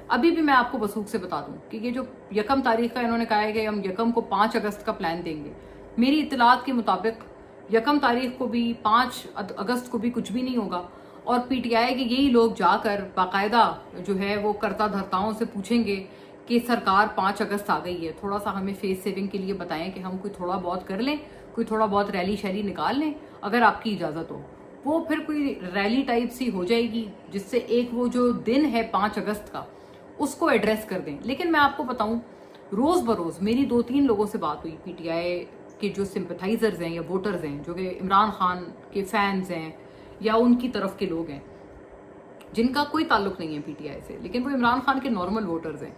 ابھی بھی میں آپ کو وثوق سے بتا دوں کہ یہ جو 1 تاریخ کا انہوں نے کہا ہے کہ ہم 1 کو 5 اگست کا پلان دیں گے، میری اطلاعات کے مطابق 1 تاریخ کو بھی 5 اگست کو بھی کچھ بھی نہیں ہوگا، اور پی ٹی آئی کے یہی لوگ جا کر باقاعدہ جو ہے وہ کرتا دھرتاؤں سے پوچھیں گے کہ سرکار 5 اگست آ گئی ہے، تھوڑا سا ہمیں فیس سیونگ کے لیے بتائیں کہ ہم کوئی تھوڑا بہت کر لیں، کوئی تھوڑا بہت ریلی شیلی نکال لیں اگر آپ کی اجازت ہو۔ وہ پھر کوئی ریلی ٹائپ سی ہو جائے گی جس سے ایک وہ جو دن ہے 5 اگست کا اس کو ایڈریس کر دیں۔ لیکن میں آپ کو بتاؤں، روز بروز میری 2-3 لوگوں سے بات ہوئی، پی ٹی آئی کے جو سمپتھائزرز ہیں یا ووٹرز ہیں، جو کہ عمران خان کے فینز ہیں یا ان کی طرف کے لوگ ہیں جن کا کوئی تعلق نہیں ہے پی ٹی آئی سے، لیکن وہ عمران خان کے نارمل ووٹرز ہیں۔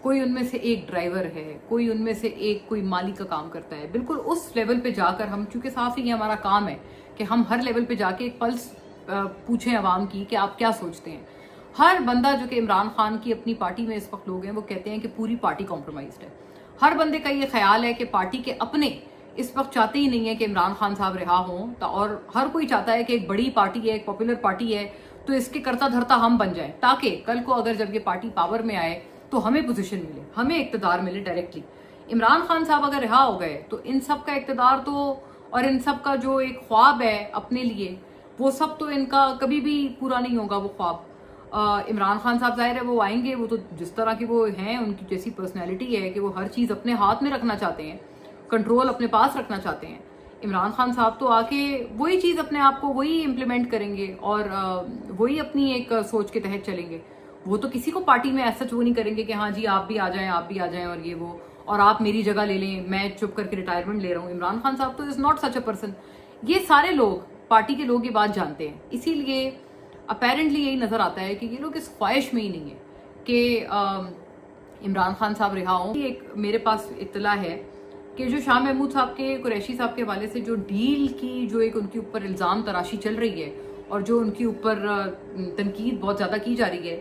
کوئی ان میں سے ایک ڈرائیور ہے، کوئی ان میں سے ایک کوئی مالی کا کام کرتا ہے، بالکل اس لیول پہ جا کر ہم، چونکہ صاف ہی ہمارا کام ہے کہ ہم ہر لیول پہ جا کے ایک پلس پوچھیں عوام کی کہ آپ کیا سوچتے ہیں۔ ہر بندہ جو کہ عمران خان کی اپنی پارٹی میں اس وقت لوگ ہیں وہ کہتے ہیں کہ پوری پارٹی کمپرومائزڈ ہے۔ ہر بندے کا یہ خیال ہے کہ پارٹی کے اپنے اس وقت چاہتے ہی نہیں ہے کہ عمران خان صاحب رہا ہوں، اور ہر کوئی چاہتا ہے کہ ایک بڑی پارٹی ہے، ایک پاپولر پارٹی ہے، تو اس کے کرتا دھرتا ہم بن جائیں تاکہ کل کو اگر جب یہ پارٹی پاور میں آئے تو ہمیں پوزیشن ملے، ہمیں اقتدار ملے ڈائریکٹلی۔ عمران خان صاحب اگر رہا ہو گئے تو ان سب کا اقتدار تو، اور ان سب کا جو ایک خواب ہے اپنے لیے، وہ سب تو ان کا کبھی بھی پورا نہیں ہوگا وہ خواب۔ عمران خان صاحب ظاہر ہے وہ آئیں گے، وہ تو جس طرح کی وہ ہیں، ان کی جیسی پرسنالٹی ہے کہ وہ ہر چیز اپنے ہاتھ میں رکھنا چاہتے ہیں، کنٹرول اپنے پاس رکھنا چاہتے ہیں۔ عمران خان صاحب تو آ کے وہی چیز اپنے آپ کو وہی امپلیمنٹ کریں گے اور وہی اپنی ایک سوچ کے تحت چلیں گے۔ وہ تو کسی کو پارٹی میں ایسا وہ نہیں کریں گے کہ ہاں جی آپ بھی آ جائیں، آپ بھی آ جائیں، اور یہ وہ، اور آپ میری جگہ لے لیں، میں چپ کر کے ریٹائرمنٹ لے رہا ہوں۔ عمران خان صاحب تو is not such a person. یہ سارے لوگ، پارٹی کے لوگ یہ بات جانتے ہیں، اسی لیے اپیرنٹلی یہی نظر آتا ہے کہ یہ لوگ اس خواہش میں ہی نہیں ہے کہ عمران خان صاحب رہا ہوں۔ ایک میرے پاس اطلاع ہے کہ جو شاہ محمود صاحب کے، قریشی صاحب کے حوالے سے جو ڈیل کی جو ایک ان کے اوپر الزام تراشی چل رہی ہے اور جو ان کے اوپر تنقید بہت زیادہ کی جا رہی ہے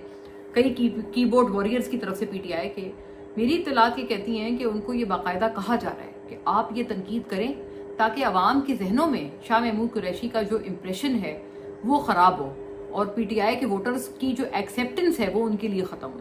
کئی کی بورڈ واریئرز کی طرف سے پی ٹی آئی کے، میری اطلاعات یہ کہتی ہیں کہ ان کو یہ باقاعدہ کہا جا رہا ہے کہ آپ یہ تنقید کریں تاکہ عوام کے ذہنوں میں شاہ محمود قریشی کا جو امپریشن ہے وہ خراب ہو، اور پی ٹی آئی کے ووٹرز کی جو ایکسیپٹنس ہے وہ ان کے لیے ختم ہو جائے۔